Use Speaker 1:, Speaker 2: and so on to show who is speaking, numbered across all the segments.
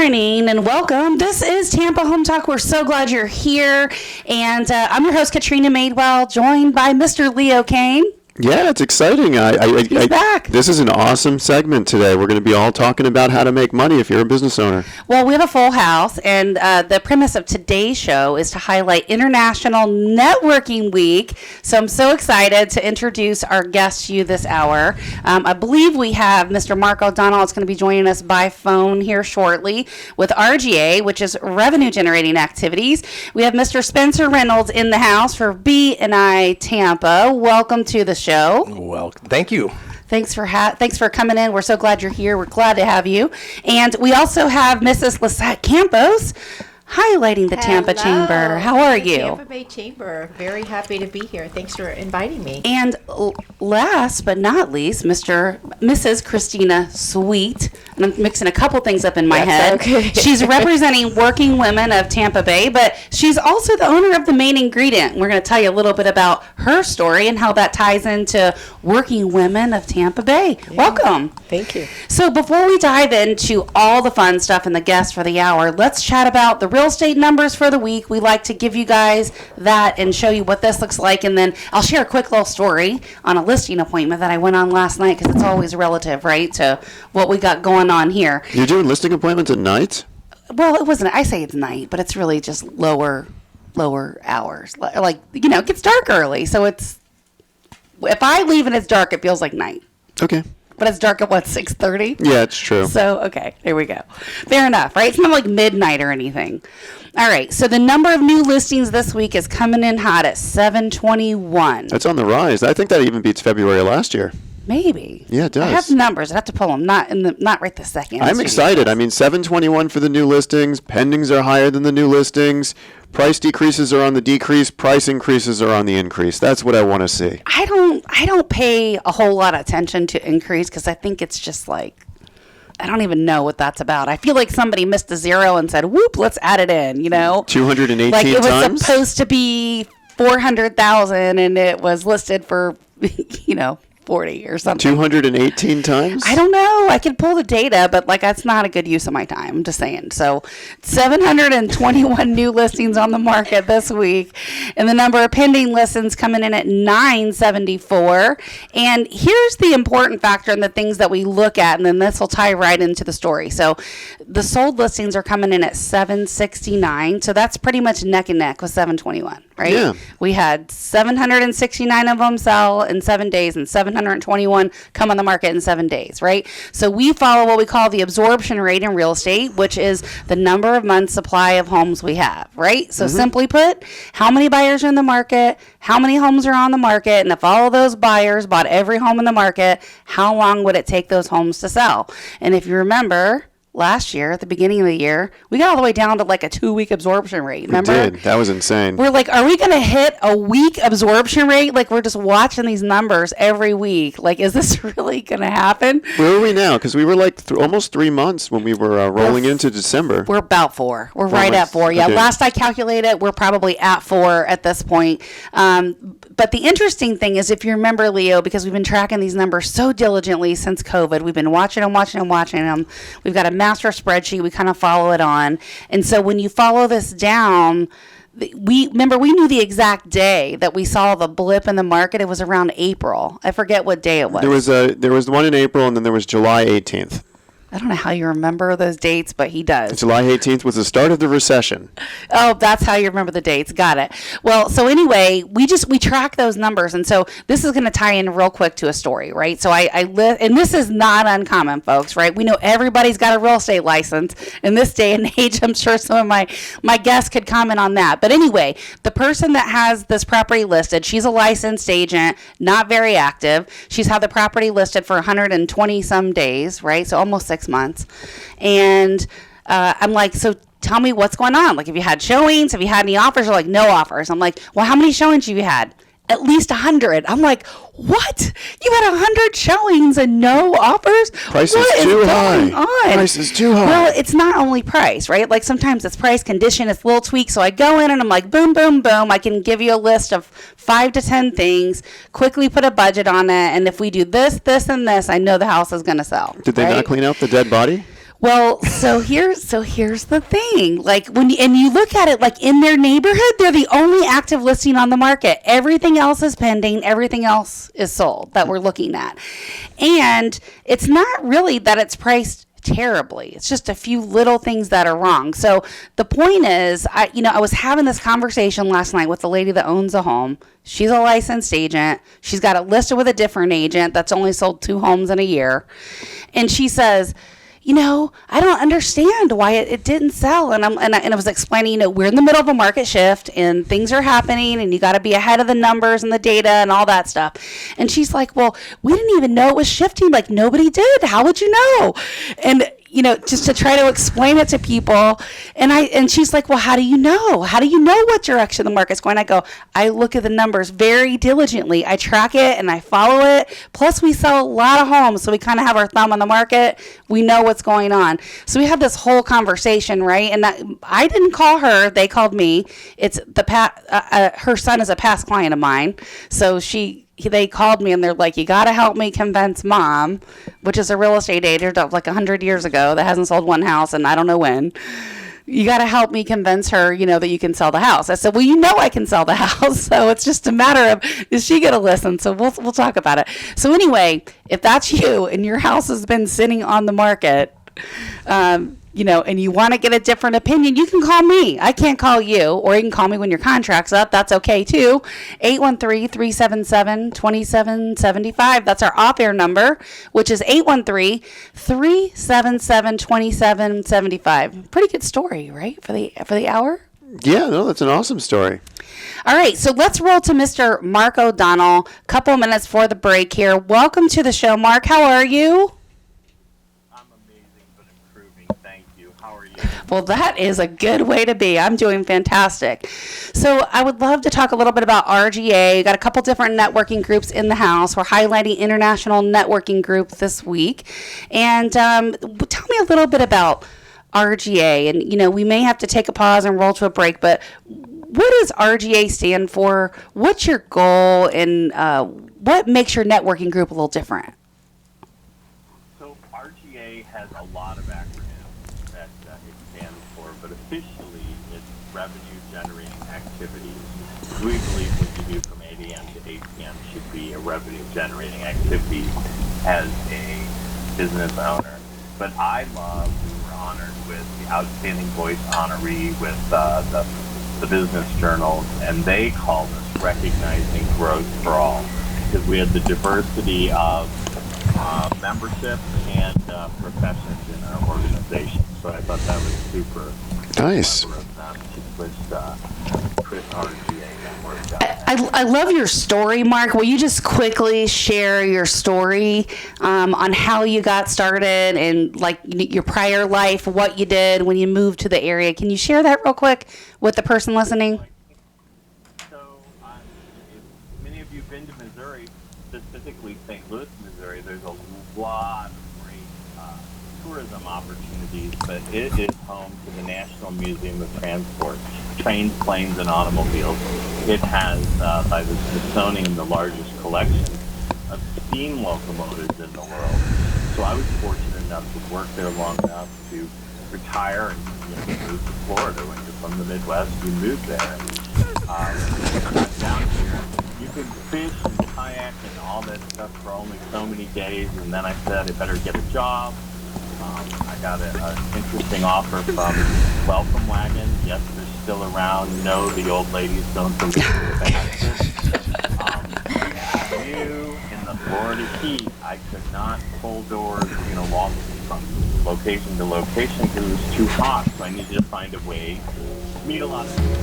Speaker 1: morning and welcome. This is Tampa Home Talk. We're so glad you're here. And I'm your host, Katrina Madewell, joined by Mr. Leo Kane.
Speaker 2: Yeah, it's exciting.
Speaker 1: He's back.
Speaker 2: This is an awesome segment today. We're going to be all talking about how to make money if you're a business owner.
Speaker 1: Well, we have a full house, and the premise of today's show is to highlight International Networking Week. So I'm so excited to introduce our guest to you this hour. I believe we have Mr. Mark O'Donnell is going to be joining us by phone here shortly with RGA, which is Revenue Generating Activities. We have Mr. Spencer Reynolds in the house for B&I Tampa. Welcome to the show.
Speaker 3: Well, thank you.
Speaker 1: Thanks for coming in. We're so glad you're here. We're glad to have you. And we also have Mrs. Lisette Campos highlighting the Tampa Chamber. How are you?
Speaker 4: Tampa Bay Chamber. Very happy to be here. Thanks for inviting me.
Speaker 1: And last but not least, Mrs. Christina Sweet. And I'm mixing a couple things up in my head.
Speaker 4: Okay.
Speaker 1: She's representing working women of Tampa Bay, but she's also the owner of the Main Ingredient. We're going to tell you a little bit about her story and how that ties into working women of Tampa Bay. Yeah. Welcome.
Speaker 4: Thank you.
Speaker 1: So before we dive into all the fun stuff and the guests for the hour, let's chat about the real estate numbers for the week. We like to give you guys that and show you what this looks like, and then I'll share a quick little story on a listing appointment that I went on last night, because it's always relative, right, to what we got going on here.
Speaker 2: You're doing listing appointments at night?
Speaker 1: Well, it wasn't. I say it's night, but it's really just lower hours. Like, it gets dark early, so it's, if I leave and it's dark, it feels like night.
Speaker 2: Okay.
Speaker 1: But it's dark at, 6:30?
Speaker 2: Yeah, it's true.
Speaker 1: So, okay, there we go. Fair enough, right? It's not like midnight or anything. All right, so the number of new listings this week is coming in hot at 721.
Speaker 2: That's on the rise. I think that even beats February last year.
Speaker 1: Maybe.
Speaker 2: Yeah, it does.
Speaker 1: I have the numbers. I have to pull them. Not right this second.
Speaker 2: I'm excited. I mean, 721 for the new listings. Pendings are higher than the new listings. Price decreases are on the decrease. Price increases are on the increase. That's what I want to see.
Speaker 1: I don't pay a whole lot of attention to increase, because I think it's just like, I don't even know what that's about. I feel like somebody missed a zero and said, whoop, let's add it in,
Speaker 2: 218
Speaker 1: like it was
Speaker 2: times?
Speaker 1: supposed to be 400,000 and it was listed for, 40 or something.
Speaker 2: 218 times?
Speaker 1: I don't know. I could pull the data, but that's not a good use of my time. I'm just saying. So 721 new listings on the market this week, and the number of pending listings coming in at 974. And here's the important factor and the things that we look at, and then this will tie right into the story. So the sold listings are coming in at 769. So that's pretty much neck and neck with 721, right?
Speaker 2: Yeah.
Speaker 1: We had 769 of them sell in 7 days, and 721 come on the market in 7 days, right? So we follow what we call the absorption rate in real estate, which is the number of months supply of homes we have, right? So simply put, how many buyers are in the market, how many homes are on the market, and if all of those buyers bought every home in the market, how long would it take those homes to sell? And if you remember, last year, at the beginning of the year, we got all the way down to a 2-week absorption rate. Remember?
Speaker 2: We did. That was insane.
Speaker 1: We're like, are we going to hit a week absorption rate? We're just watching these numbers every week. Is this really going to happen?
Speaker 2: Where are we now? Because we were almost 3 months when we were rolling into December.
Speaker 1: We're about 4. We're right at 4. Yeah, okay. Last I calculated, we're probably at 4 at this point. But the interesting thing is, if you remember, Leo, because we've been tracking these numbers so diligently since COVID, we've been watching them. We've got a master spreadsheet. We kind of follow it on. And so when you follow this down, we knew the exact day that we saw the blip in the market. It was around April. I forget what day it was.
Speaker 2: There was one in April, and then there was July 18th.
Speaker 1: I don't know how you remember those dates, but he does.
Speaker 2: July 18th was the start of the recession.
Speaker 1: Oh, that's how you remember the dates. Got it. Well, so anyway, we track those numbers. And so this is going to tie in real quick to a story, right? So and this is not uncommon, folks, right? We know everybody's got a real estate license in this day and age. I'm sure some of my guests could comment on that. But anyway, the person that has this property listed, she's a licensed agent, not very active. She's had the property listed for 120 some days, right? So almost 6 months. And I'm like, so tell me what's going on. Have you had showings? Have you had any offers? Or no offers. I'm like, well, how many showings have you had? At least 100. I'm like, what? You had 100 showings and no offers?
Speaker 2: Price is too high. Price is too high.
Speaker 1: Well, it's not only price, right? Sometimes it's price, condition, it's little tweaks. So I go in and I'm like, boom, boom, boom. I can give you a list of 5 to 10 things, quickly put a budget on it. And if we do this, this, and this, I know the house is going to sell.
Speaker 2: Did they not clean out the dead body?
Speaker 1: Well, so here's the thing. Like when you look at it, like in their neighborhood, they're the only active listing on the market. Everything else is pending. Everything else is sold that we're looking at. And it's not really that it's priced terribly. It's just a few little things that are wrong. So the point is, I was having this conversation last night with the lady that owns a home. She's a licensed agent. She's got it listed with a different agent that's only sold 2 homes in a year. And she says, I don't understand why it didn't sell. And I was explaining, we're in the middle of a market shift and things are happening and you got to be ahead of the numbers and the data and all that stuff. And she's like, well, we didn't even know it was shifting. Like nobody did. How would you know? And just to try to explain it to people. And she's like, well, how do you know? How do you know what direction the market's going? I go, I look at the numbers very diligently. I track it and I follow it. Plus we sell a lot of homes. So we kind of have our thumb on the market. We know what's going on. So we had this whole conversation, right? And I didn't call her. They called me. It's her son is a past client of mine. So they called me and they're like, you got to help me convince mom, which is a real estate agent of like 100 years ago that hasn't sold one house and I don't know when. You got to help me convince her, that you can sell the house. I said, well, I can sell the house. So it's just a matter of, is she going to listen? So we'll talk about it. So anyway, if that's you and your house has been sitting on the market, and you want to get a different opinion, you can call me. I can't call you, or you can call me when your contract's up. That's okay too. 813-377-2775. That's our off-air number, which is 813-377-2775. Pretty good story, right? For the hour?
Speaker 2: Yeah, no, that's an awesome story.
Speaker 1: All right, so let's roll to Mr. Mark O'Donnell. Couple minutes for the break here. Welcome to the show, Mark. How are you? Well, that is a good way to be. I'm doing fantastic. So I would love to talk a little bit about RGA. We've got a couple different networking groups in the house. We're highlighting International Networking Group this week. And tell me a little bit about RGA. And, we may have to take a pause and roll to a break, but what does RGA stand for? What's your goal? And what makes your networking group a little different?
Speaker 3: So RGA has a lot of acronyms that it stands for, but officially it's revenue generating activities. We believe what you do from 8 a.m. to 8 p.m. should be a revenue generating activity as a business owner. But we were honored with the Outstanding Voice honoree with the Business Journal, and they called us Recognizing Growth for All, because we had the diversity of membership and professions in our organization. So I thought that was super
Speaker 2: nice.
Speaker 3: Chris RGA Network.
Speaker 1: I love your story, Mark. Will you just quickly share your story on how you got started and like your prior life, what you did when you moved to the area? Can you share that real quick with the person listening?
Speaker 3: So, if many of you have been to Missouri, specifically St. Louis, Missouri, there's a lot of great tourism opportunities, but it is home to the National Museum of Transport, trains, planes, and automobiles. It has, by the Smithsonian, the largest collection of steam locomotives in the world. So I was fortunate enough to work there long enough to retire and move to Florida. When you're from the Midwest, you move there. Down here, you can fish and kayak and all that stuff for only so many days, and then I said I better get a job. I got an interesting offer from Welcome Wagon. Yes, they're still around. No, the old ladies don't believe the bastards. In the Florida heat, I could not pull doors, walk from location to location because it was too hot. So I needed to find a way to meet a lot of people.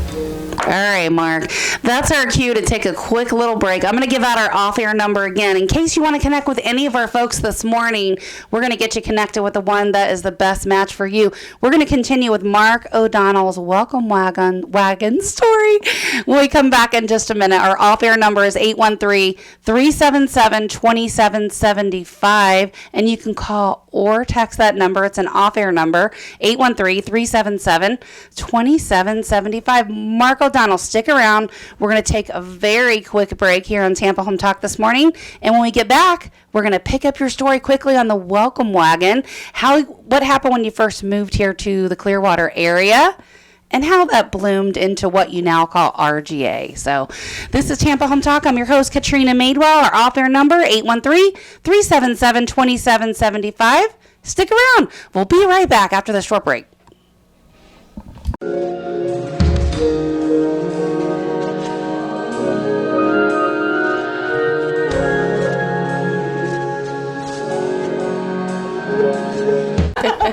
Speaker 1: All right, Mark. That's our cue to take a quick little break. I'm going to give out our off-air number again. In case you want to connect with any of our folks this morning, we're going to get you connected with the one that is the best match for you. We're going to continue with Mark O'Donnell's Welcome Wagon story when we come back in just a minute. Our off-air number is 813-377-2775, and you can call or text text that number. It's an off-air number, 813-377-2775. Mark O'Donnell, stick around. We're going to take a very quick break here on Tampa Home Talk this morning. And when we get back, we're going to pick up your story quickly on the welcome wagon. What happened when you first moved here to the Clearwater area, and how that bloomed into what you now call RGA. So this is Tampa Home Talk. I'm your host, Katrina Madewell. Our off-air number, 813-377-2775. Stick around. We'll be right back after this short break.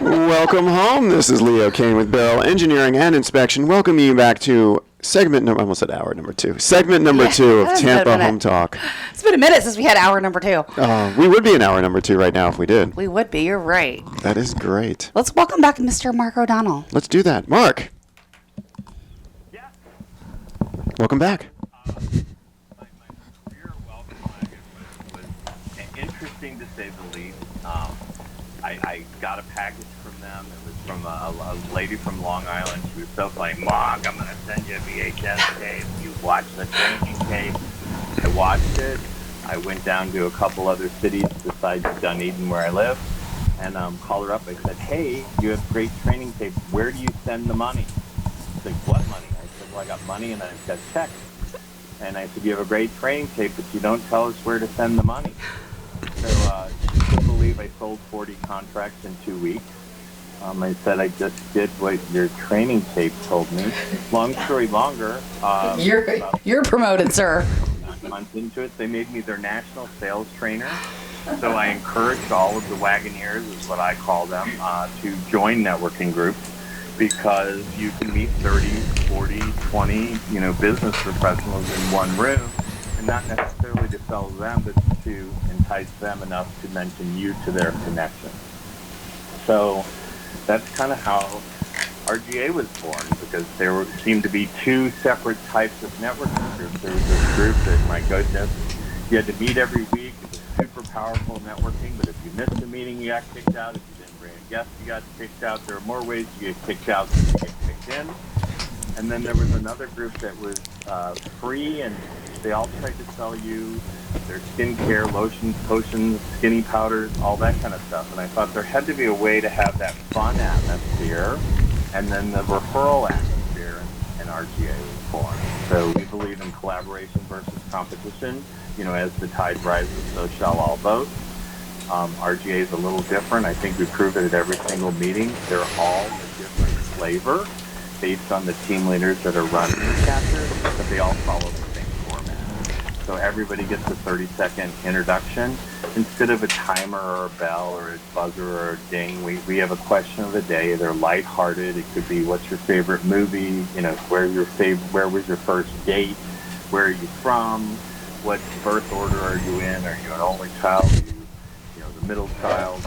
Speaker 2: Welcome home. This is Leo Kane with Beryl Engineering and Inspection. Welcome you back to segment number, I almost said hour number 2. Segment number 2 of Tampa Home Talk.
Speaker 1: It's been a minute since we had hour number 2.
Speaker 2: We would be in hour number 2 right now if we did.
Speaker 1: We would be. You're right.
Speaker 2: That is great.
Speaker 1: Let's welcome back Mr. Mark O'Donnell.
Speaker 2: Let's do that. Mark.
Speaker 3: Yeah.
Speaker 2: Welcome back.
Speaker 3: My career welcome wagon was interesting to say the least. I got a package from them. It was from a lady from Long Island. She was so funny. Mark, I'm going to send you a VHS tape. You watch the training tape. I watched it. I went down to a couple other cities besides Dunedin where I live and called her up. I said, hey, you have great training tapes. Where do you send the money? She's like, what money? I said, well, I got money and I've got checks. And I said, you have a great training tape, but you don't tell us where to send the money. So you couldn't believe I sold 40 contracts in 2 weeks. I said I just did what your training tape told me. Long story longer.
Speaker 1: You're promoted, sir.
Speaker 3: 9 months into it, they made me their national sales trainer. So I encouraged all of the Wagoneers, is what I call them, to join networking groups because you can meet 30, 40, 20, business professionals in one room. Not necessarily to sell them, but to entice them enough to mention you to their connection. So that's kind of how RGA was born, because there seemed to be 2 separate types of networking groups. There was this group that, my goodness, you had to meet every week. It was super powerful networking, but if you missed a meeting, you got kicked out. If you didn't bring a guest, you got kicked out. There are more ways to get kicked out than to get kicked in. And then there was another group that was free, and they all tried to sell you their skincare, lotions, potions, skinny powders, all that kind of stuff. And I thought there had to be a way to have that fun atmosphere and then the referral atmosphere, and RGA was born. So we believe in collaboration versus competition. As the tide rises, so shall all boats. RGA is a little different. I think we prove it at every single meeting. They're all a different flavor based on the team leaders that are running the chapter, but they all follow the same format. So everybody gets a 30-second introduction. Instead of a timer or a bell or a buzzer or a ding, we have a question of the day. They're lighthearted. It could be, what's your favorite movie? Where was your first date? Where are you from? What birth order are you in? Are you an only child? Are you the middle child?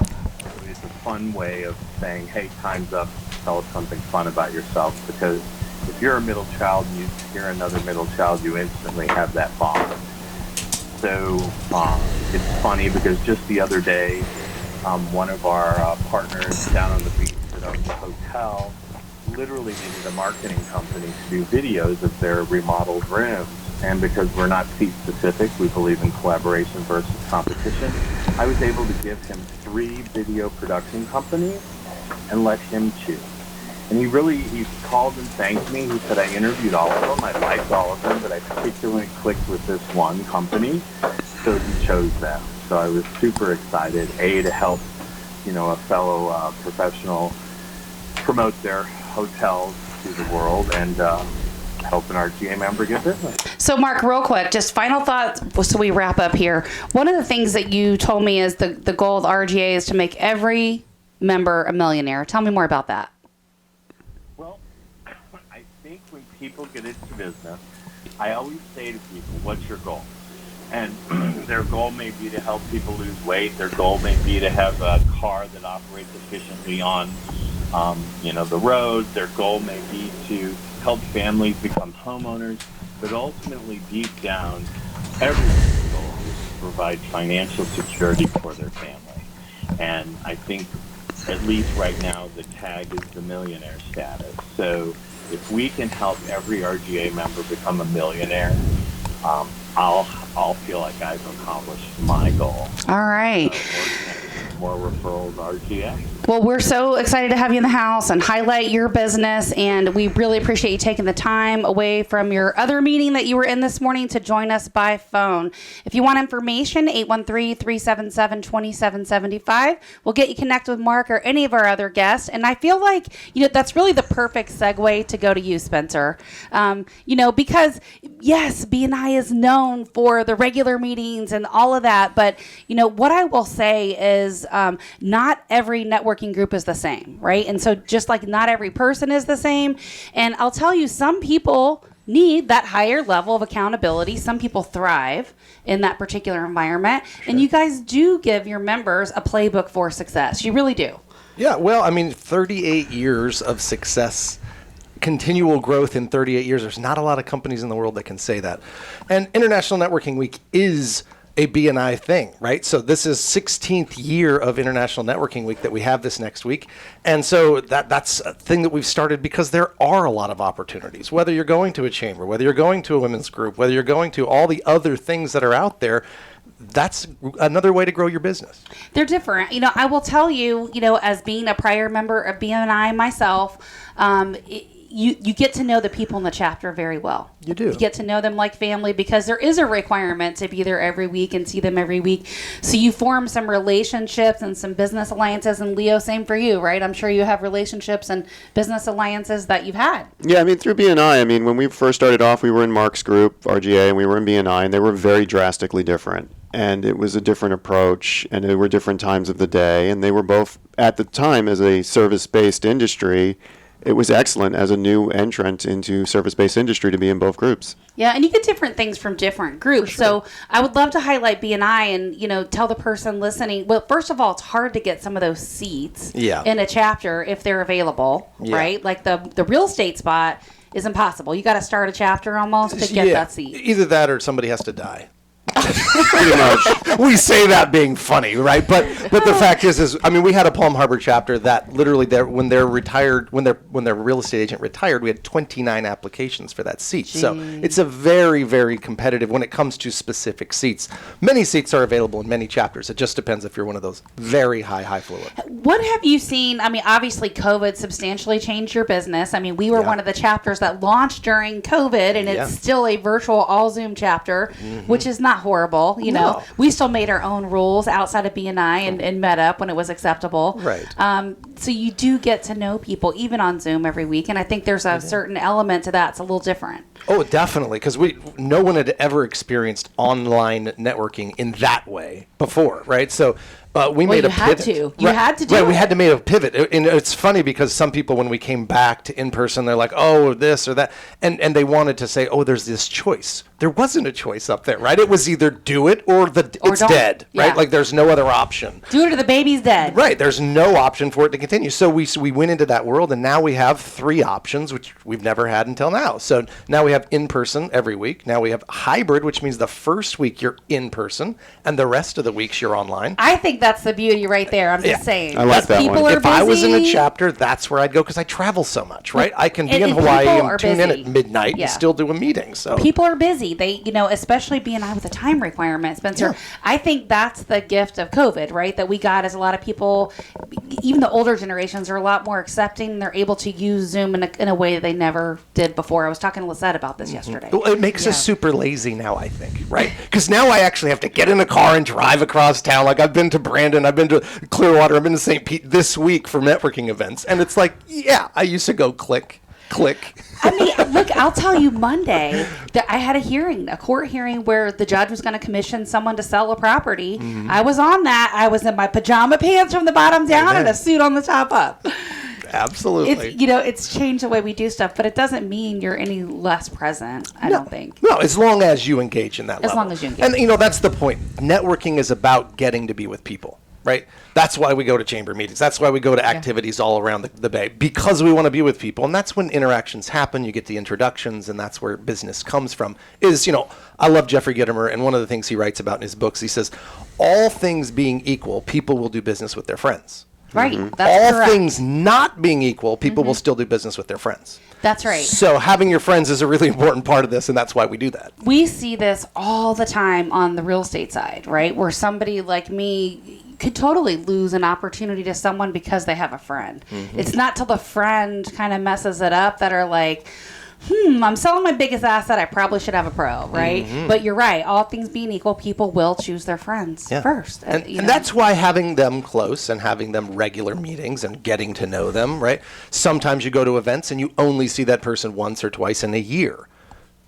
Speaker 3: It's a fun way of saying, hey, time's up. Tell us something fun about yourself, because if you're a middle child and you hear another middle child, you instantly have that bond. So it's funny because just the other day, one of our partners down on the beach that owns the hotel literally needed a marketing company to do videos of their remodeled rooms. And because we're not seat specific, we believe in collaboration versus competition, I was able to give him 3 video production companies and let him choose. And he called and thanked me. He said, I interviewed all of them. I liked all of them, but I particularly clicked with this one company. So he chose them. So I was super excited, to help, a fellow professional promote their hotels to the world and help an RGA member get business.
Speaker 1: So Mark, real quick, just final thoughts so we wrap up here. One of the things that you told me is the goal of RGA is to make every member a millionaire. Tell me more about that.
Speaker 3: Well, I think when people get into business, I always say to people, what's your goal? And their goal may be to help people lose weight. Their goal may be to have a car that operates efficiently on, the road. Their goal may be to help families become homeowners. But ultimately, deep down, everyone's goal is to provide financial security for their family. And I think at least right now, the tag is the millionaire status. So if we can help every RGA member become a millionaire, I'll feel like I've accomplished my goal.
Speaker 1: All right.
Speaker 3: More referrals, RGA.
Speaker 1: Well, we're so excited to have you in the house and highlight your business, and we really appreciate you taking the time away from your other meeting that you were in this morning to join us by phone. If you want information, 813-377-2775. We'll get you connected with Mark or any of our other guests, and I feel like, that's really the perfect segue to go to you, Spencer. Because, yes, B&I is known for the regular meetings and all of that, but, what I will say is not every networking group is the same, right? And so just like not every person is the same. And I'll tell you, some people need that higher level of accountability. Some people thrive in that particular environment. Sure. And you guys do give your members a playbook for success. You really do.
Speaker 5: Yeah, well, 38 years of success, continual growth in 38 years. There's not a lot of companies in the world that can say that. And International Networking Week is a B&I thing, right? So this is 16th year of International Networking Week that we have this next week. And so that's a thing that we've started because there are a lot of opportunities. Whether you're going to a chamber, whether you're going to a women's group, whether you're going to all the other things that are out there, that's another way to grow your business.
Speaker 1: They're different. I will tell you, as being a prior member of B&I myself, you get to know the people in the chapter very well.
Speaker 5: You do.
Speaker 1: You get to know them like family because there is a requirement to be there every week and see them every week. So you form some relationships and some business alliances. And Leo, same for you, right? I'm sure you have relationships and business alliances that you've had.
Speaker 2: Yeah, through B&I, when we first started off, we were in Mark's group, RGA, and we were in B&I, and they were very drastically different. And it was a different approach, and there were different times of the day. And they were both, at the time, as a service-based industry, it was excellent as a new entrant into service-based industry to be in both groups.
Speaker 1: Yeah, and you get different things from different groups. Sure. So I would love to highlight B&I and, tell the person listening, well, first of all, it's hard to get some of those seats in a chapter if they're available, right? Like the real estate spot is impossible. You got to start a chapter almost to get that seat.
Speaker 5: Either that or somebody has to die. Pretty much. We say that being funny, right? But the fact is we had a Palm Harbor chapter that literally when their real estate agent retired, we had 29 applications for that seat. Jeez. So it's a very, very competitive when it comes to specific seats. Many seats are available in many chapters. It just depends if you're one of those very high fluid.
Speaker 1: What have you seen? Obviously COVID substantially changed your business. We were one of the chapters that launched during COVID, and it's still a virtual all Zoom chapter, which is not horrible. No. We still made our own rules outside of B&I and met up when it was acceptable.
Speaker 5: Right.
Speaker 1: So you do get to know people even on Zoom every week, and I think there's a certain element to that. It's a little different.
Speaker 5: Oh, definitely, because no one had ever experienced online networking in that way before, right? So we made a pivot.
Speaker 1: You had to do it.
Speaker 5: Right, we had to make a pivot. And it's funny because some people, when we came back to in-person, they're like, oh, this or that. And they wanted to say, oh, there's this choice. There wasn't a choice up there, right? It was either do it or it's dead, right? Like there's no other option.
Speaker 1: Do it or the baby's dead.
Speaker 5: Right. There's no option for it to continue. So we went into that world, and now we have 3 options, which we've never had until now. So now we have in-person every week. Now we have hybrid, which means the first week you're in person, and the rest of the weeks you're online.
Speaker 1: I think that's the beauty right there. I'm just saying.
Speaker 2: I like that
Speaker 1: people
Speaker 2: one.
Speaker 1: Are
Speaker 5: if
Speaker 1: busy.
Speaker 5: I was in a chapter, that's where I'd go because I travel so much, right? I can be in Hawaii and tune in at midnight and still do a meeting. So
Speaker 1: people are busy. They, especially B&I with a time requirement, Spencer. Yeah. I think that's the gift of COVID, right? That we got as a lot of people, even the older generations are a lot more accepting. They're able to use Zoom in a way that they never did before. I was talking to Lisette about this yesterday.
Speaker 5: Well, it makes us super lazy now, I think, right? Because now I actually have to get in a car and drive across town. Like I've been to Brandon, I've been to Clearwater, I've been to St. Pete this week for networking events. And it's like, I used to go click.
Speaker 1: Look, I'll tell you, Monday, that I had a court hearing where the judge was going to commission someone to sell a property. Mm-hmm. I was on that. I was in my pajama pants from the bottom down and a suit on the top up.
Speaker 5: Absolutely.
Speaker 1: It's changed the way we do stuff, but it doesn't mean you're any less present, I don't think.
Speaker 5: No, as long as you engage in that level.
Speaker 1: As long as you engage.
Speaker 5: And, that's the point. Networking is about getting to be with people. Right? That's why we go to chamber meetings. That's why we go to activities all around the Bay, because we want to be with people. And that's when interactions happen. You get the introductions, and that's where business comes from. I love Jeffrey Gitomer, and one of the things he writes about in his books, he says, all things being equal, people will do business with their friends.
Speaker 1: Right.
Speaker 2: Mm-hmm.
Speaker 1: That's
Speaker 5: All
Speaker 1: correct.
Speaker 5: things not being equal, people will still do business with their friends.
Speaker 1: That's right.
Speaker 5: So having your friends is a really important part of this, and that's why we do that.
Speaker 1: We see this all the time on the real estate side, right? Where somebody like me could totally lose an opportunity to someone because they have a friend. It's not till the friend kind of messes it up that are like, I'm selling my biggest asset. I probably should have a pro, right? But you're right. All things being equal, people will choose their friends first.
Speaker 5: And that's why having them close and having them regular meetings and getting to know them, right? Sometimes you go to events and you only see that person once or twice in a year.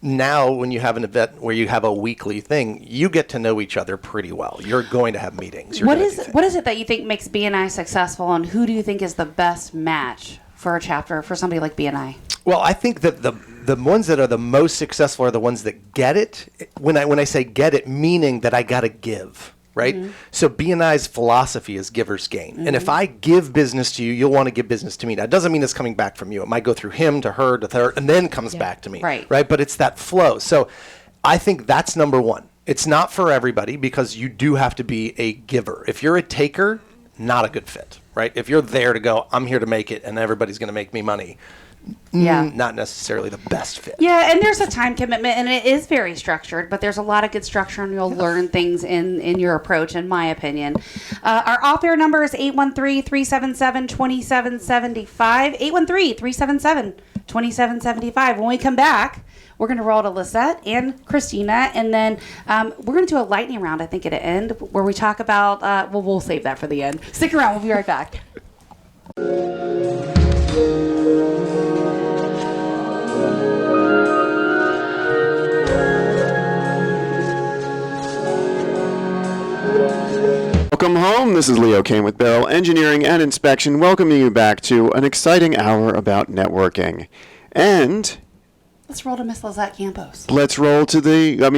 Speaker 5: Now, when you have an event where you have a weekly thing, you get to know each other pretty well. You're going to have meetings.
Speaker 1: What is it that you think makes BNI successful, and who do you think is the best match for a chapter for somebody like BNI?
Speaker 5: Well, I think that the ones that are the most successful are the ones that get it. When I say get it, meaning that I got to give, right? So BNI's philosophy is giver's gain. And if I give business to you, you'll want to give business to me. That doesn't mean it's coming back from you. It might go through him to her to her, and then comes back to me, right? But it's that flow. So I think that's number one. It's not for everybody because you do have to be a giver. If you're a taker, not a good fit, right? If you're there to go, I'm here to make it, and everybody's going to make me money. Not necessarily the best fit.
Speaker 1: Yeah, and there's a time commitment, and it is very structured, but there's a lot of good structure, and you'll learn things in your approach, in my opinion. Our off-air number is 813-377-2775, 813-377-2775. When we come back, we're going to roll to Lisette and Christina, and then we're going to do a lightning round, I think, at the end, where we talk about, we'll save that for the end. Stick around. We'll be right back.
Speaker 2: Welcome home. This is Leo Kane with Beryl Engineering and Inspection, welcoming you back to an exciting hour about networking. And
Speaker 1: Let's roll to Miss Lisette Campos.
Speaker 2: let's roll to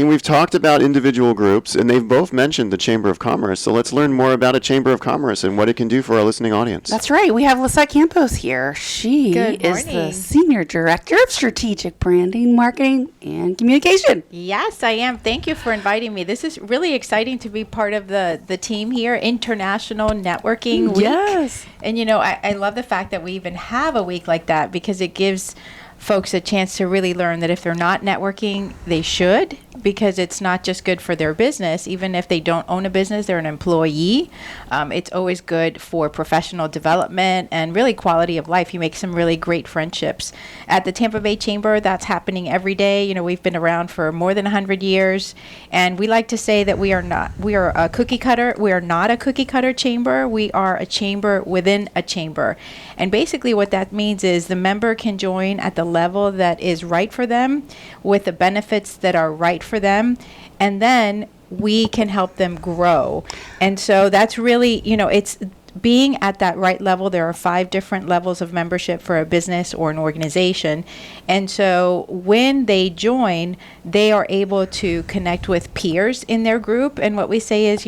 Speaker 2: we've talked about individual groups, and they've both mentioned the Chamber of Commerce. So let's learn more about a Chamber of Commerce and what it can do for our listening audience.
Speaker 1: That's right. We have Lisette Campos here. She
Speaker 4: Good
Speaker 1: is the
Speaker 4: morning.
Speaker 1: Senior Director of Strategic Branding, Marketing, and Communication.
Speaker 4: Yes, I am. Thank you for inviting me. This is really exciting to be part of the team here, International Networking Week.
Speaker 1: Yes.
Speaker 4: And, I love the fact that we even have a week like that because it gives folks a chance to really learn that if they're not networking, they should, because it's not just good for their business. Even if they don't own a business, they're an employee. It's always good for professional development and really quality of life. You make some really great friendships. At the Tampa Bay Chamber, that's happening every day. We've been around for more than 100 years, and we like to say that we are a cookie cutter. We are not a cookie cutter chamber. We are a chamber within a chamber. And basically what that means is the member can join at the level that is right for them with the benefits that are right for them, and then we can help them grow. And so that's really, it's being at that right level. There are 5 different levels of membership for a business or an organization. And so when they join, they are able to connect with peers in their group. And what we say is,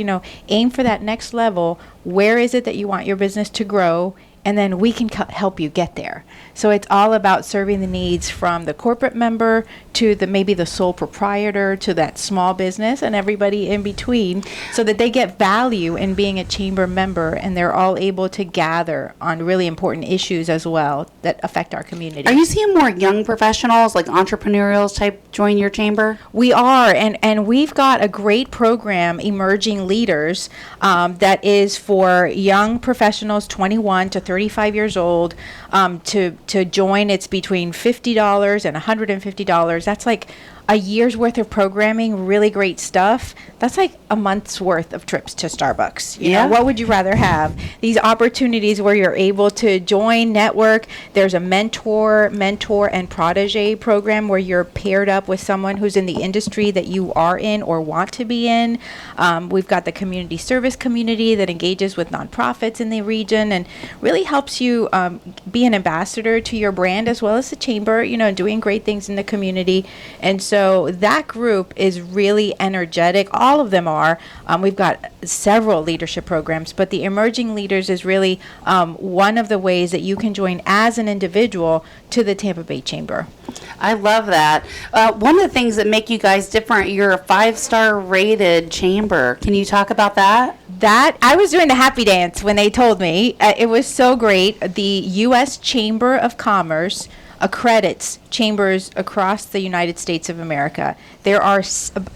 Speaker 4: aim for that next level. Where is it that you want your business to grow? And then we can help you get there. So it's all about serving the needs from the corporate member to maybe the sole proprietor to that small business and everybody in between, so that they get value in being a chamber member, and they're all able to gather on really important issues as well that affect our community.
Speaker 1: Are you seeing more young professionals, like entrepreneurials type, join your chamber?
Speaker 4: We are, and we've got a great program, Emerging Leaders, that is for young professionals 21 to 35 years old to join. It's between $50 and $150. That's like a year's worth of programming, really great stuff. That's like a month's worth of trips to Starbucks. You know, what would you rather have? These opportunities where you're able to join, network. There's a mentor and protege program where you're paired up with someone who's in the industry that you are in or want to be in. We've got the community service community that engages with nonprofits in the region and really helps you be an ambassador to your brand as well as the chamber, doing great things in the community. And so so that group is really energetic. All of them are. We've got several leadership programs, but the Emerging Leaders is really one of the ways that you can join as an individual to the Tampa Bay Chamber.
Speaker 1: I love that. One of the things that make you guys different, you're a 5-star rated chamber. Can you talk about that?
Speaker 4: That I was doing the happy dance when they told me. It was so great. The U.S. Chamber of Commerce accredits chambers across the United States of America. There are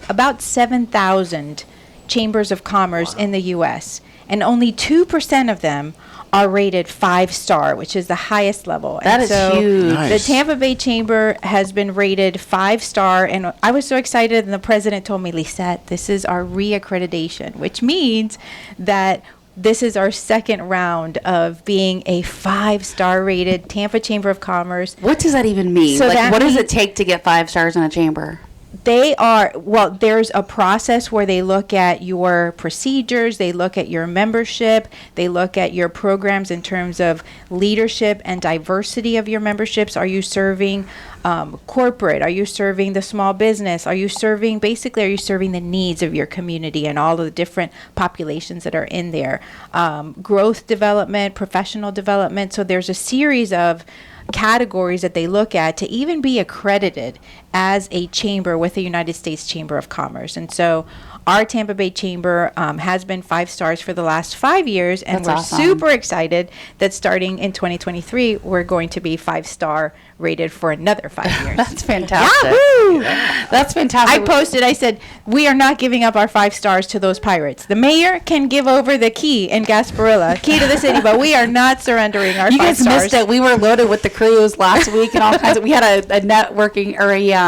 Speaker 4: about 7,000 chambers of commerce in the U.S., and only 2% of them are rated 5-star, which is the highest level.
Speaker 1: That is huge.
Speaker 2: Nice.
Speaker 4: The Tampa Bay Chamber has been rated 5-star, and I was so excited, and the president told me, Lisette, this is our reaccreditation, which means that this is our second round of being a 5-star rated Tampa Chamber of Commerce.
Speaker 1: What does that even mean?
Speaker 4: So that
Speaker 1: what does
Speaker 4: means-
Speaker 1: it take to get 5 stars in a chamber?
Speaker 4: There's a process where they look at your procedures, they look at your membership, they look at your programs in terms of leadership and diversity of your memberships. Are you serving corporate? Are you serving the small business? Are you serving the needs of your community and all of the different populations that are in there? Growth development, professional development. So there's a series of categories that they look at to even be accredited as a chamber with the United States Chamber of Commerce. And so our Tampa Bay Chamber has been 5 stars for the last 5 years, and
Speaker 1: That's
Speaker 4: we're
Speaker 1: awesome.
Speaker 4: super excited that starting in 2023, we're going to be 5-star rated for another 5 years.
Speaker 1: That's fantastic.
Speaker 4: Yahoo!
Speaker 1: That's fantastic.
Speaker 4: I posted, I said, we are not giving up our 5 stars to those pirates. The mayor can give over the key in Gasparilla, key to the city, but we are not surrendering our
Speaker 1: You
Speaker 4: 5
Speaker 1: guys
Speaker 4: stars.
Speaker 1: missed it. We were loaded with the crews last week and all kinds of. We had a networking or a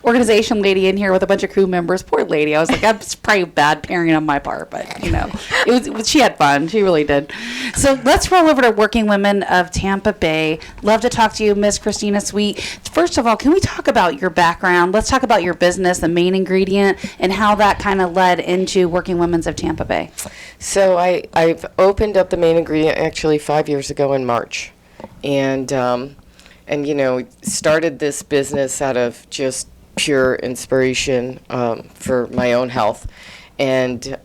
Speaker 1: organization lady in here with a bunch of crew members. Poor lady. I was like, that's probably bad pairing on my part, but it was. She had fun. She really did. So let's roll over to Working Women of Tampa Bay. Love to talk to you, Miss Christina Sweet. First of all, can we talk about your background? Let's talk about your business, the main ingredient, and how that kind of led into Working Women's of Tampa Bay.
Speaker 6: So I've opened up the main ingredient actually 5 years ago in March, and started this business out of just pure inspiration for my own health, and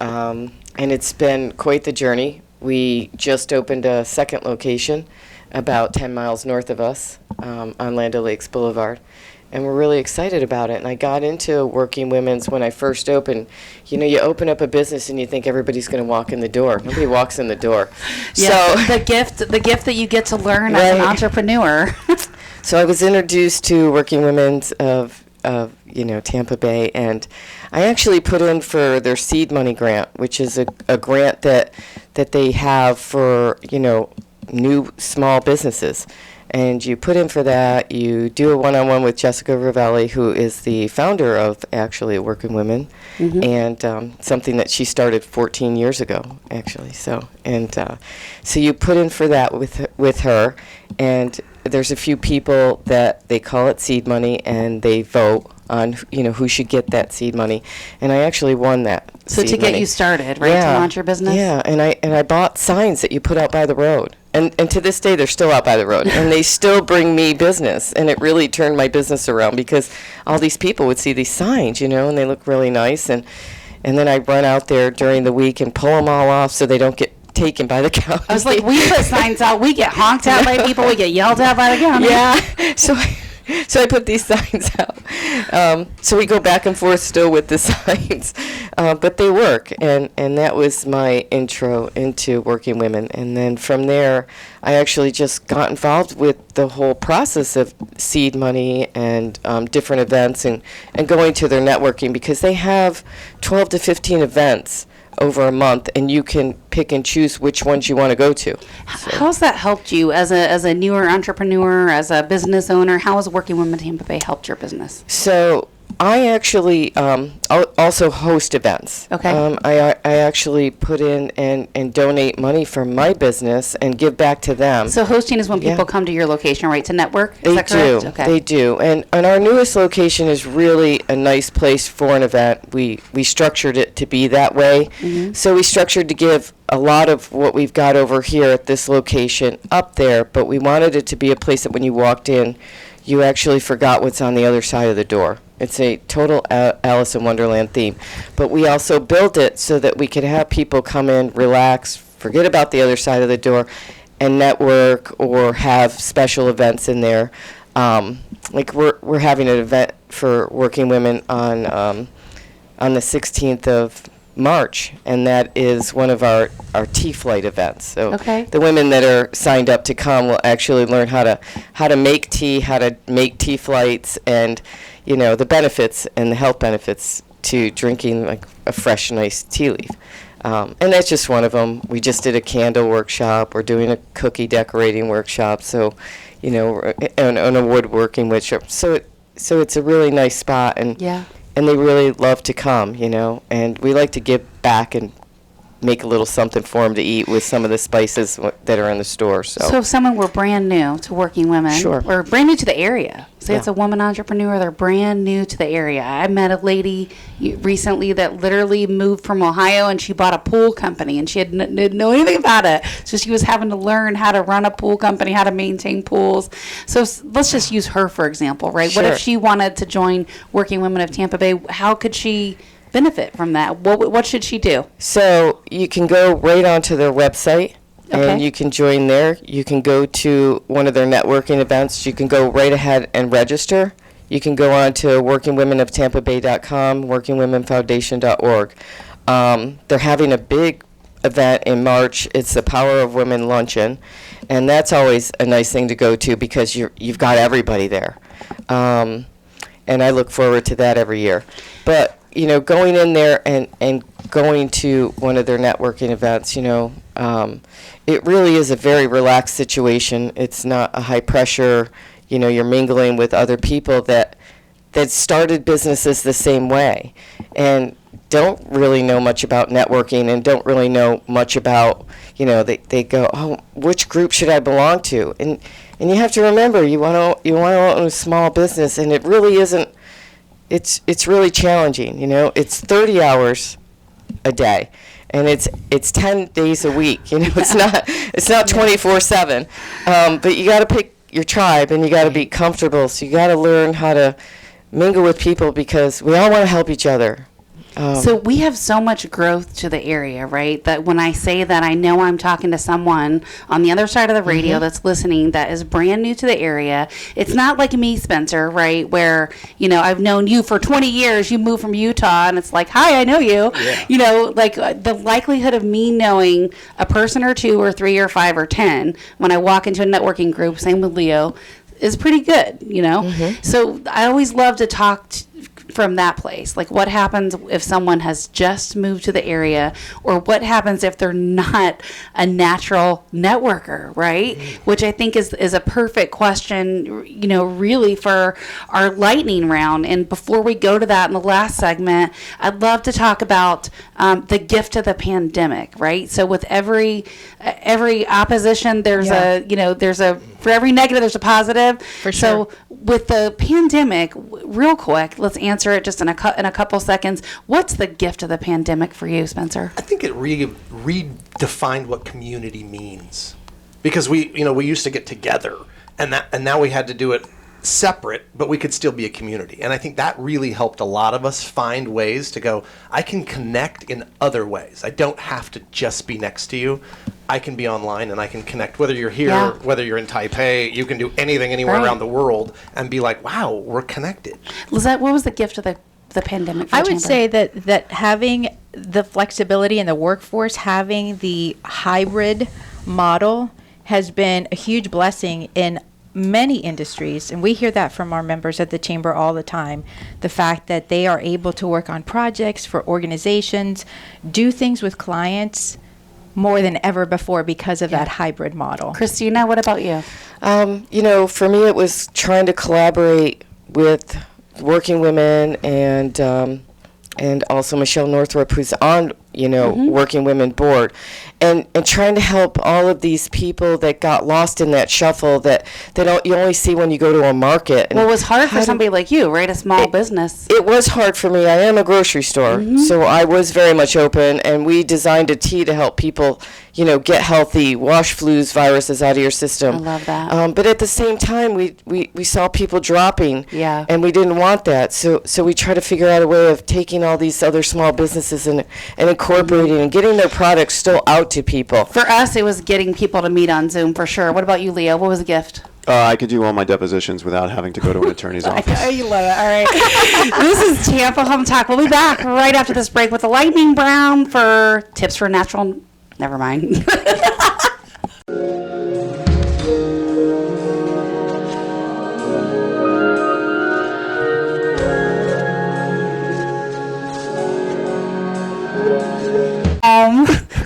Speaker 6: it's been quite the journey. We just opened a second location about 10 miles north of us on Land O'Lakes Boulevard, and we're really excited about it. And I got into Working Women's when I first opened. You open up a business and you think everybody's going to walk in the door. Nobody walks in the door.
Speaker 1: Yeah, so the gift that you get to learn as an entrepreneur.
Speaker 6: So I was introduced to Working Women's of Tampa Bay, and I actually put in for their seed money grant, which is a grant that they have for new small businesses. And you put in for that. You do a one-on-one with Jessica Ravelli, who is the founder of actually Working Women, and something that she started 14 years ago, actually. So you put in for that with her, and there's a few people that they call it seed money, and they vote on who should get that seed money, and I actually won that.
Speaker 1: So to get you started, right, to launch your business.
Speaker 6: Yeah, and I bought signs that you put out by the road, and to this day they're still out by the road, and they still bring me business, and it really turned my business around because all these people would see these signs, and they look really nice, and then I run out there during the week and pull them all off so they don't get taken by the county.
Speaker 1: I was like, we put signs out, we get honked at by people, we get yelled at by the county.
Speaker 6: Yeah, so I put these signs out. So we go back and forth still with the signs, but they work, and that was my intro into Working Women. And then from there, I actually just got involved with the whole process of seed money and different events and going to their networking, because they have 12 to 15 events over a month, and you can pick and choose which ones you want to go to.
Speaker 1: How's that helped you as a newer entrepreneur, as a business owner? How has Working Women Tampa Bay helped your business?
Speaker 6: So I actually also host events.
Speaker 1: Okay.
Speaker 6: I actually put in and donate money from my business and give back to them.
Speaker 1: So hosting is when people come to your location, right, to network? Is that correct? Okay.
Speaker 6: They do. And our newest location is really a nice place for an event. We structured it to be that way. Mm-hmm. So we structured to give a lot of what we've got over here at this location up there, but we wanted it to be a place that when you walked in, you actually forgot what's on the other side of the door. It's a total Alice in Wonderland theme. But we also built it so that we could have people come in, relax, forget about the other side of the door, and network or have special events in there. Like we're having an event for working women on the 16th of March, and that is one of our tea flight events. So
Speaker 1: Okay.
Speaker 6: the women that are signed up to come will actually learn how to make tea, how to make tea flights, and the benefits and the health benefits to drinking like a fresh, nice tea leaf. And that's just one of them. We just did a candle workshop. We're doing a cookie decorating workshop. So, and a woodworking workshop. So it's a really nice spot, and
Speaker 1: Yeah.
Speaker 6: and they really love to come, and we like to give back and make a little something for them to eat with some of the spices that are in the store.
Speaker 1: So if someone were brand new to working women,
Speaker 6: Sure.
Speaker 1: or brand new to the area, say it's
Speaker 6: Yeah.
Speaker 1: a woman entrepreneur, they're brand new to the area. I met a lady recently that literally moved from Ohio, and she bought a pool company, and she didn't know anything about it. So she was having to learn how to run a pool company, how to maintain pools. So let's just use her for example, right? What
Speaker 6: Sure.
Speaker 1: if she wanted to join Working Women of Tampa Bay? How could she benefit from that? What should she do?
Speaker 6: So you can go right onto their website,
Speaker 1: Okay.
Speaker 6: and you can join there. You can go to one of their networking events. You can go right ahead and register. You can go on to workingwomenoftampabay.com, workingwomenfoundation.org. They're having a big event in March. It's the Power of Women Luncheon, and that's always a nice thing to go to because you've got everybody there. And I look forward to that every year. But going in there and going to one of their networking events, it really is a very relaxed situation. It's not a high pressure, you're mingling with other people that started businesses the same way and don't really know much about networking and don't really know much about, they go, oh, which group should I belong to? And you have to remember, you want to own a small business, and it really isn't. It's really challenging, It's 30 hours a day, and it's 10 days a week. It's not 24/7. But you got to pick your tribe, and you got to be comfortable. So you got to learn how to mingle with people because we all want to help each other.
Speaker 1: So we have so much growth to the area, right? That when I say that, I know I'm talking to someone on the other side of the radio that's listening that is brand new to the area. It's not like me, Spencer, right? Where, I've known you for 20 years. You moved from Utah, and it's like, hi, I know you. Yeah. The likelihood of me knowing a person or two or three or five or 10 when I walk into a networking group, same with Leo, is pretty good, So I always love to talk from that place. Like, what happens if someone has just moved to the area, or what happens if they're not a natural networker, right? Which I think is a perfect question, really for our lightning round. And before we go to that in the last segment, I'd love to talk about the gift of the pandemic, right? So with every opposition, there's for every negative, there's a positive.
Speaker 4: For sure.
Speaker 1: So with the pandemic, real quick, let's answer it just in a couple seconds. What's the gift of the pandemic for you, Spencer?
Speaker 5: I think it redefined what community means, because we used to get together, and now we had to do it separate, but we could still be a community. And I think that really helped a lot of us find ways to go, I can connect in other ways. I don't have to just be next to you. I can be online and I can connect, whether you're here, whether you're in Taipei, you can do anything anywhere around the world and be like, wow, we're connected.
Speaker 1: Lizette, what was the gift of the pandemic for
Speaker 4: I
Speaker 1: the
Speaker 4: would
Speaker 1: chamber?
Speaker 4: say that having the flexibility in the workforce, having the hybrid model has been a huge blessing in many industries, and we hear that from our members at the chamber all the time. The fact that they are able to work on projects for organizations, do things with clients more than ever before because of that hybrid model.
Speaker 1: Christina, what about you?
Speaker 6: For me, it was trying to collaborate with working women and also Michelle Northrup, who's on, Working Women board, and trying to help all of these people that got lost in that shuffle that you only see when you go to a market. And
Speaker 1: Well, it was hard for somebody like you, right? A small business.
Speaker 6: It was hard for me. I am a grocery store, so I was very much open, and we designed a tea to help people, get healthy, wash flus, viruses out of your system.
Speaker 1: I love that.
Speaker 6: But at the same time, we saw people dropping,
Speaker 1: Yeah.
Speaker 6: and we didn't want that. So we try to figure out a way of taking all these other small businesses and incorporating and getting their products still out to people.
Speaker 1: For us, it was getting people to meet on Zoom for sure. What about you, Leo? What was the gift?
Speaker 2: I could do all my depositions without having to go to an attorney's office.
Speaker 1: Oh, you love it. All right. This is Tampa Home Talk. We'll be back right after this break with the lightning brown for tips for natural. Never mind.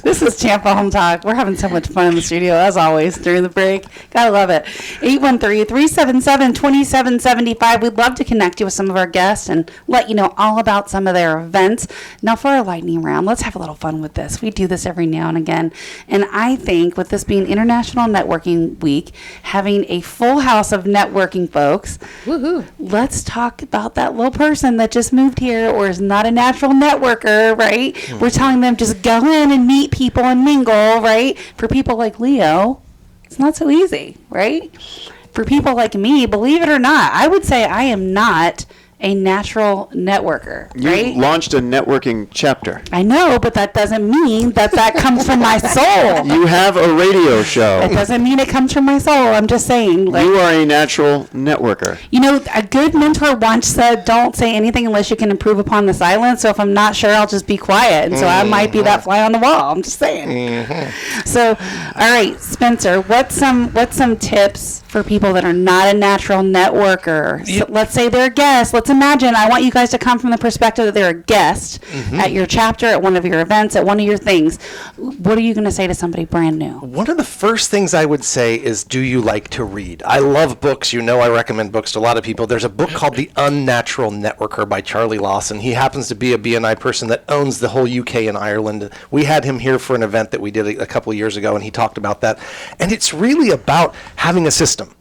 Speaker 1: This is Tampa Home Talk. We're having so much fun in the studio, as always, during the break. Gotta love it. 813-377-2775. We'd love to connect you with some of our guests and let you know all about some of their events. Now, for our lightning round, let's have a little fun with this. We do this every now and again. And I think with this being International Networking Week, having a full house of networking folks,
Speaker 4: Woohoo.
Speaker 1: let's talk about that little person that just moved here or is not a natural networker, right? We're telling them just go in and meet people and mingle, right? For people like Leo, it's not so easy, right? For people like me, believe it or not, I would say I am not a natural networker,
Speaker 2: You
Speaker 1: right?
Speaker 2: launched a networking chapter.
Speaker 1: I know, but that doesn't mean that comes from my soul.
Speaker 2: You have a radio show.
Speaker 1: It doesn't mean it comes from my soul. I'm just saying, like,
Speaker 2: You are a natural networker.
Speaker 1: a good mentor once said, don't say anything unless you can improve upon the silence. So if I'm not sure, I'll just be quiet. And so I might be that fly on the wall. I'm just saying. So, all right, Spencer, what's some tips for people that are not a natural networker? So let's say they're a guest. Let's imagine, I want you guys to come from the perspective that they're a guest at your chapter, at one of your events, at one of your things. What are you going to say to somebody brand new?
Speaker 5: One of the first things I would say is, do you like to read? I love books. I recommend books to a lot of people. There's a book called The Unnatural Networker by Charlie Lawson. He happens to be a BNI person that owns the whole UK and Ireland. We had him here for an event that we did a couple of years ago, and he talked about that. And it's really about having a system.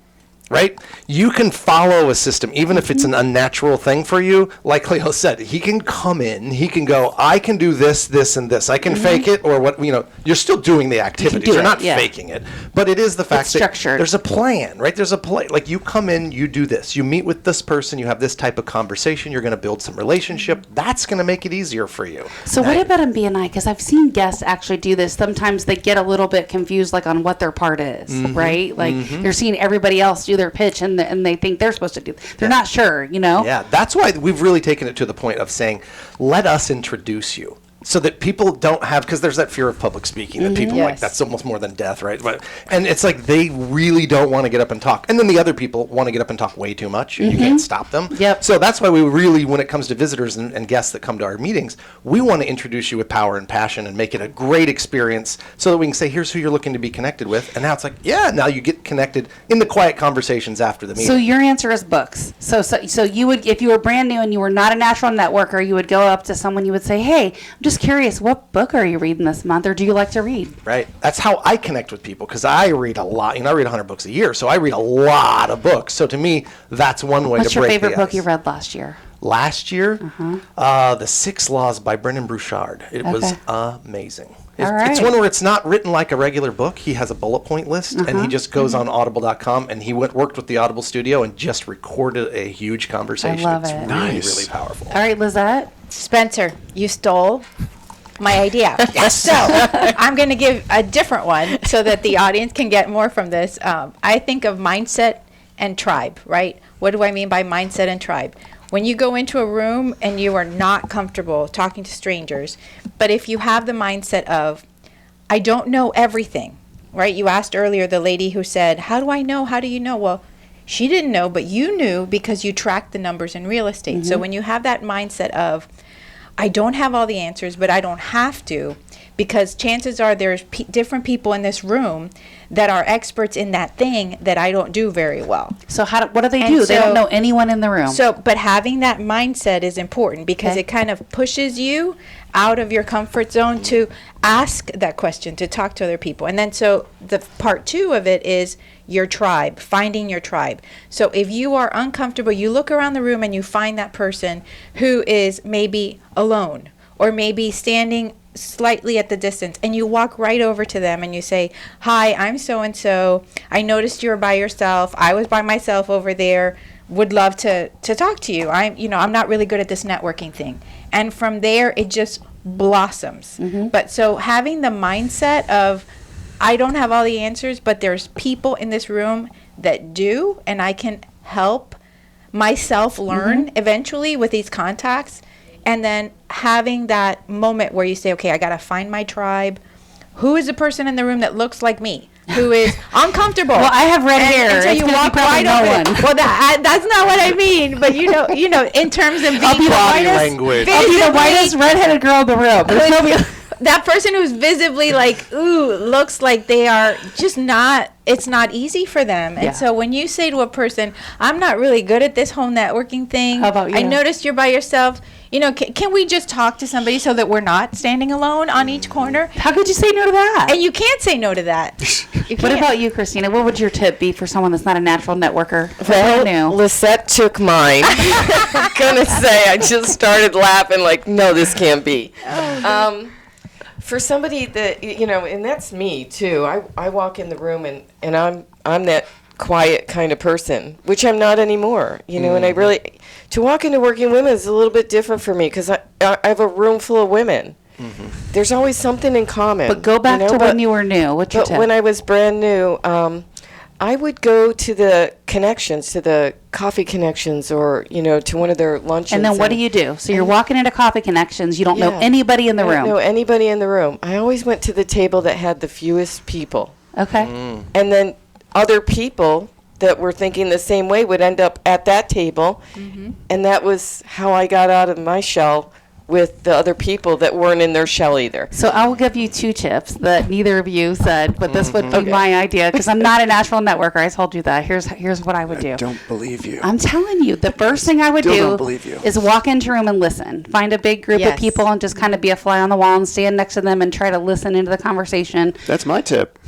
Speaker 5: Right? You can follow a system, even if it's an unnatural thing for you. Like Leo said, he can come in, he can go, I can do this, this, and this. I can fake it, or what, you're still doing the activities. You're not faking it. But it is the fact that
Speaker 1: structured.
Speaker 5: there's a plan, right? There's a plan. Like, you come in, you do this. You meet with this person, you have this type of conversation, you're going to build some relationship. That's going to make it easier for you.
Speaker 1: So what about in BNI? Because I've seen guests actually do this. Sometimes they get a little bit confused, like on what their part is, right? Like they're seeing everybody else do their pitch, and they think they're supposed to do. They're not sure,
Speaker 5: Yeah, that's why we've really taken it to the point of saying, let us introduce you. So that people don't have, because there's that fear of public speaking that people like,
Speaker 4: Yes.
Speaker 5: that's almost more than death, right? And it's like they really don't want to get up and talk. And then the other people want to get up and talk way too much, and you can't stop them.
Speaker 1: Yep.
Speaker 5: So that's why we really, when it comes to visitors and guests that come to our meetings, we want to introduce you with power and passion and make it a great experience so that we can say, here's who you're looking to be connected with. And now it's like, now you get connected in the quiet conversations after the meeting.
Speaker 1: So your answer is books. So you would, if you were brand new and you were not a natural networker, you would go up to someone, you would say, hey, I'm just curious, what book are you reading this month, or do you like to read?
Speaker 5: Right. That's how I connect with people, because I read a lot. I read 100 books a year, so I read a lot of books. So to me, that's one way
Speaker 1: What's
Speaker 5: to
Speaker 1: your
Speaker 5: break the
Speaker 1: favorite book
Speaker 5: ice.
Speaker 1: you read last year?
Speaker 5: Last year, The 6 Laws by Brendan Bouchard. It was amazing. It's one where it's not written like a regular book. He has a bullet point list, and he just goes on audible.com, and he worked with the Audible studio and just recorded a huge conversation.
Speaker 1: I love
Speaker 5: it's
Speaker 1: it.
Speaker 5: really,
Speaker 2: Nice.
Speaker 5: really powerful.
Speaker 1: All right, Lizette.
Speaker 4: Spencer, you stole my idea. So I'm going to give a different one so that the audience can get more from this. I think of mindset and tribe, right? What do I mean by mindset and tribe? When you go into a room and you are not comfortable talking to strangers, but if you have the mindset of, I don't know everything, right? You asked earlier the lady who said, how do I know? How do you know? Well, she didn't know, but you knew because you tracked the numbers in real estate. So when you have that mindset of, I don't have all the answers, but I don't have to, because chances are there's different people in this room that are experts in that thing that I don't do very well.
Speaker 1: So what do they
Speaker 4: And
Speaker 1: do? They
Speaker 4: so-
Speaker 1: don't know anyone in the room.
Speaker 4: So, but having that mindset is important because
Speaker 1: Okay.
Speaker 4: it kind of pushes you out of your comfort zone to ask that question, to talk to other people. And then so the part 2 of it is your tribe, finding your tribe. So if you are uncomfortable, you look around the room and you find that person who is maybe alone or maybe standing slightly at the distance, and you walk right over to them and you say, "Hi, I'm so and so. I noticed you were by yourself. I was by myself over there. Would love to talk to you. I'm not really good at this networking thing." And from there, it just blossoms. But so having the mindset of, I don't have all the answers, but there's people in this room that do, and I can help myself learn eventually with these contacts. And then having that moment where you say, okay, I got to find my tribe. Who is the person in the room that looks like me? Who is uncomfortable?
Speaker 1: Well, I have red hair.
Speaker 4: Until
Speaker 1: It's
Speaker 4: you
Speaker 1: gonna
Speaker 4: walk
Speaker 1: be probably
Speaker 4: right
Speaker 1: no
Speaker 4: over
Speaker 1: one.
Speaker 4: it. Well, that's not what I mean. But you know, in terms of being the
Speaker 5: Body
Speaker 4: whitest,
Speaker 5: language.
Speaker 1: I'll be the whitest redheaded girl in the room. There's nobody.
Speaker 4: that person who's visibly like, ooh, looks like they are just not, it's not easy for them. And so when you say to a person, I'm not really good at this whole networking thing.
Speaker 1: How about you?
Speaker 4: I noticed you're by yourself. You know, can we just talk to somebody so that we're not standing alone on each corner?
Speaker 1: How could you say no to that?
Speaker 4: And you can't say no to that.
Speaker 1: What about you, Christina? What would your tip be for someone that's not a natural networker?
Speaker 6: Well, Lisette took mine. I'm gonna say I just started laughing like, no, this can't be. For somebody that, you know, and that's me too. I walk in the room and I'm that quiet kind of person, which I'm not anymore. You know, and I really, to walk into Working Women is a little bit different for me because I have a room full of women. There's always something in common.
Speaker 1: But go back to when you were new. What's your
Speaker 6: But
Speaker 1: tip?
Speaker 6: when I was brand new, I would go to the connections, to the coffee connections, or, you know, to one of their luncheons.
Speaker 1: And then what do you do? So you're walking into Coffee Connections. You don't know anybody in the
Speaker 6: I
Speaker 1: room.
Speaker 6: don't know anybody in the room. I always went to the table that had the fewest people.
Speaker 1: Okay.
Speaker 6: And then other people that were thinking the same way would end up at that table. And that was how I got out of my shell with the other people that weren't in their shell either.
Speaker 1: So I will give you two tips that neither of you said, but this would be my idea because I'm not a natural networker. I told you that. Here's what I would do.
Speaker 5: Don't believe you.
Speaker 1: I'm telling you, the first thing I would
Speaker 5: Still don't
Speaker 1: do
Speaker 5: believe you.
Speaker 1: is walk into a room and listen. Find a big group of
Speaker 4: Yes.
Speaker 1: people and just kind of be a fly on the wall and stand next to them and try to listen into the conversation.
Speaker 2: That's my tip.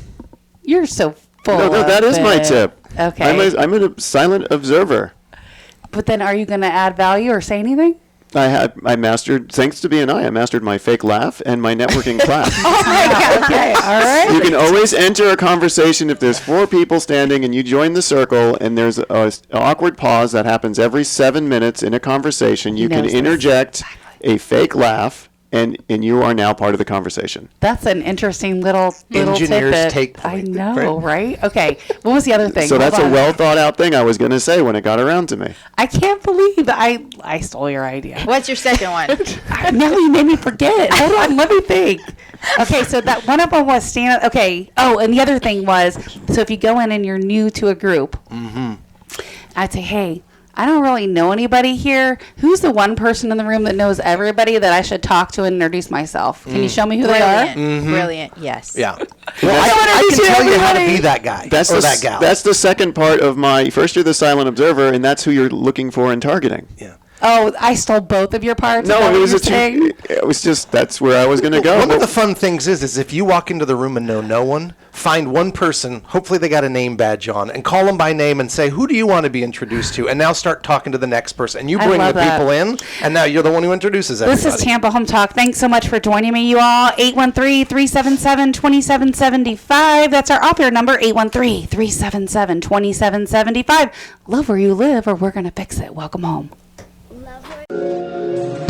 Speaker 1: You're so full.
Speaker 2: No, that
Speaker 1: of
Speaker 2: is my
Speaker 1: it.
Speaker 2: tip.
Speaker 1: Okay.
Speaker 2: I'm a silent observer.
Speaker 1: But then are you going to add value or say anything?
Speaker 2: I mastered, thanks to BNI, I mastered my fake laugh and my networking class.
Speaker 1: Okay. All right.
Speaker 2: You can always enter a conversation if there's 4 people standing and you join the circle and there's an awkward pause that happens every 7 minutes in a conversation. You can
Speaker 1: knows this.
Speaker 2: interject a fake laugh and you are now part of the conversation.
Speaker 1: That's an interesting little
Speaker 5: Engineer's
Speaker 1: tidbit.
Speaker 5: take
Speaker 1: I
Speaker 5: point,
Speaker 1: know, right? Okay. What was the other thing?
Speaker 2: So
Speaker 1: Hold
Speaker 2: that's a
Speaker 1: on.
Speaker 2: well thought out thing I was going to say when it got around to me.
Speaker 1: I can't believe I stole your idea.
Speaker 4: What's your second one?
Speaker 1: Now you made me forget. Hold on, let me think. Okay, so that one of them was stand. Okay. Oh, and the other thing was, so if you go in and you're new to a group, I'd say, hey, I don't really know anybody here. Who's the one person in the room that knows everybody that I should talk to and introduce myself? Can you show me who they are?
Speaker 4: Brilliant. Yes.
Speaker 5: Yeah.
Speaker 1: I
Speaker 5: I
Speaker 1: do
Speaker 5: can tell you how to
Speaker 1: everybody.
Speaker 5: be that guy
Speaker 2: That's
Speaker 5: or
Speaker 2: the,
Speaker 5: that gal.
Speaker 2: That's the second part of my, first you're the silent observer and that's who you're looking for and targeting.
Speaker 5: yeah.
Speaker 1: Oh, I stole both of your parts? Is that
Speaker 2: No,
Speaker 1: what
Speaker 2: it was
Speaker 1: you're
Speaker 2: a
Speaker 1: saying?
Speaker 2: it was just, that's where I was going to go.
Speaker 5: One of the fun things is if you walk into the room and know no one, find one person, hopefully they got a name badge on, and call them by name and say, who do you want to be introduced to? And now start talking to the next person. And you
Speaker 1: I
Speaker 5: bring the
Speaker 1: love that.
Speaker 5: people in, and now you're the one who introduces everybody.
Speaker 1: This is Tampa Home Talk. Thanks so much for joining me, you all. 813-377-2775. That's our off-air number, 813-377-2775. Love where you live or we're going to fix it. Welcome home.
Speaker 7: Love her.